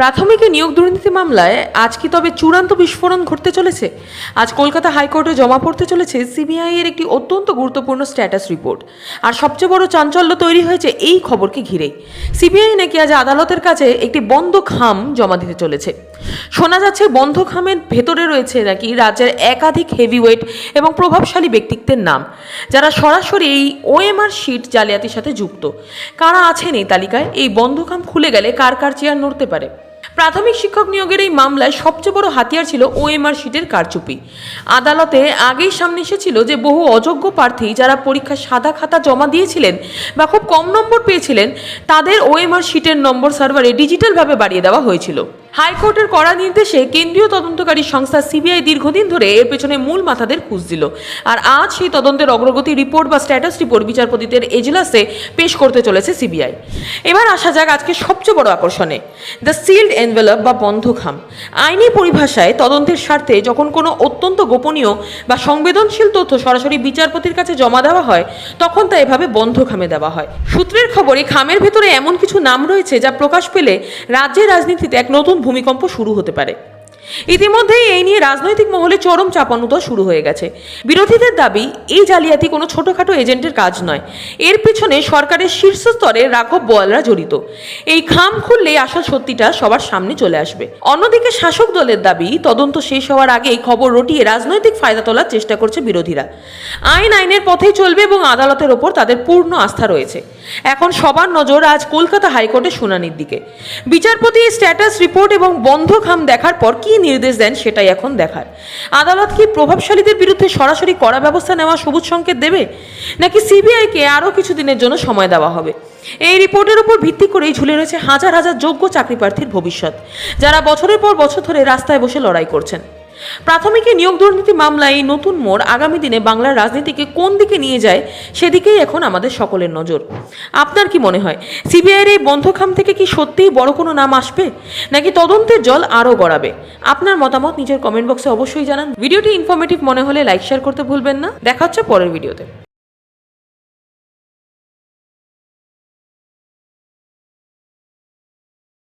প্রাথমিকে নিয়োগ দুর্নীতি মামলায় আজ কি তবে চূড়ান্ত বিস্ফোরণ ঘটতে চলেছে? আজ কলকাতা হাইকোর্টে জমা পড়তে চলেছে সিবিআই এর একটি অত্যন্ত গুরুত্বপূর্ণ স্ট্যাটাস রিপোর্ট। আর সবচেয়ে বড় চাঞ্চল্য তৈরি হয়েছে এই খবরকে ঘিরেই। সিবিআই নাকি আজ আদালতের কাছে একটি বন্ধ খাম জমা দিতে চলেছে। শোনা যাচ্ছে বন্ধ খামের ভেতরে রয়েছে নাকি রাজ্যের একাধিক হেভিওয়েট এবং প্রভাবশালী ব্যক্তিত্বের নাম, যারা সরাসরি এই ওএমআর শিট জালিয়াতির সাথে যুক্ত। কারা আছেন এই তালিকায়? এই বন্ধ খাম খুলে গেলে কার কার চেয়ার নড়তে পারে? প্রাথমিক শিক্ষক নিয়োগের এই মামলায় সবচেয়ে বড় হাতিয়ার ছিল ওএমআর শিটের কারচুপি। আদালতে আগেই সামনে এসেছিল যে বহু অযোগ্য প্রার্থী যারা পরীক্ষায় সাদা খাতা জমা দিয়েছিলেন বা খুব কম নম্বর পেয়েছিলেন, তাদের ওএমআর শিটের নম্বর সার্ভারে ডিজিটালভাবে বাড়িয়ে দেওয়া হয়েছিল। হাইকোর্টের কড়া নির্দেশে কেন্দ্রীয় তদন্তকারী সংস্থা সিবিআই দীর্ঘদিন ধরে এর পেছনে মূল মাথাদের খুঁজছিল। আর আজ সেই তদন্তের অগ্রগতি রিপোর্ট বা স্ট্যাটাস রিপোর্ট বিচারপতিদের এজলাসে পেশ করতে চলেছে সিবিআই। এবার আসা যাক আজকে সবচেয়ে বড় আকর্ষণে, দ্য সিল্ড এনভেলপ বা বন্ধ খাম। আইনি পরিভাষায় তদন্তের স্বার্থে যখন কোনো অত্যন্ত গোপনীয় বা সংবেদনশীল তথ্য সরাসরি বিচারপতির কাছে জমা দেওয়া হয়, তখন তা এভাবে বন্ধ খামে দেওয়া হয়। সূত্রের খবর, এই খামের ভেতরে এমন কিছু নাম রয়েছে যা প্রকাশ পেলে রাজ্যের রাজনীতিতে এক নতুন ভূমিকম্প শুরু হতে পারে। ইতিমধ্যেই এই নিয়ে রাজনৈতিক মহলে চরম চাপানুতর শুরু হয়ে গেছে। বিরোধীদের দাবি, এই জালিয়াতি কোনো ছোটখাটো এজেন্টের কাজ নয়, এর পেছনে সরকারের শীর্ষ স্তরে রাঘব বোয়ালরা জড়িত। এই খাম খুললেই আসল সত্যিটা সবার সামনে চলে আসবে। অন্যদিকে শাসক দলের দাবি, তদন্ত শেষ হওয়ার আগেই খবর রটিয়ে রাজনৈতিক ফায়দা তোলার চেষ্টা করছে বিরোধীরা। আইনের পথেই চলবে এবং আদালতের ওপর তাদের পূর্ণ আস্থা রয়েছে। এখন সবার নজর আজ কলকাতা হাইকোর্টের শুনানির দিকে। বিচারপতি স্ট্যাটাস রিপোর্ট এবং বন্ধ খাম দেখার পর কি নির্দেশ দেন সেটাই এখন দেখার। আদালত কি প্রভাবশালীদের বিরুদ্ধে সরাসরি কড়া ব্যবস্থা নেওয়া সবুজ সংকেত দেবে, নাকি সিবিআইকে আরও কিছু দিনের জন্য সময় দেওয়া হবে? এই রিপোর্টের উপর ভিত্তি করেই ঝুলে রয়েছে হাজার হাজার যোগ্য চাকরি প্রার্থীর ভবিষ্যৎ, যারা বছরের পর বছর ধরে রাস্তায় বসে লড়াই করছেন। প্রাথমিকে নিয়োগ দুর্নীতি মামলায় এই নতুন মোড় আগামী দিনে বাংলার রাজনীতিকে কোন দিকে নিয়ে যায়, সেদিকেই এখন আমাদের সকলের নজর। আপনার কি মনে হয়, সিবিআইয়ের এই বন্ধ খাম থেকে কি সত্যিই বড় কোনো নাম আসবে, নাকি তদন্তের জল আরও গড়াবে? আপনার মতামত নিজের কমেন্ট বক্সে অবশ্যই জানান। ভিডিওটি ইনফরমেটিভ মনে হলে লাইক শেয়ার করতে ভুলবেন না। দেখা হচ্ছে পরের ভিডিওতে।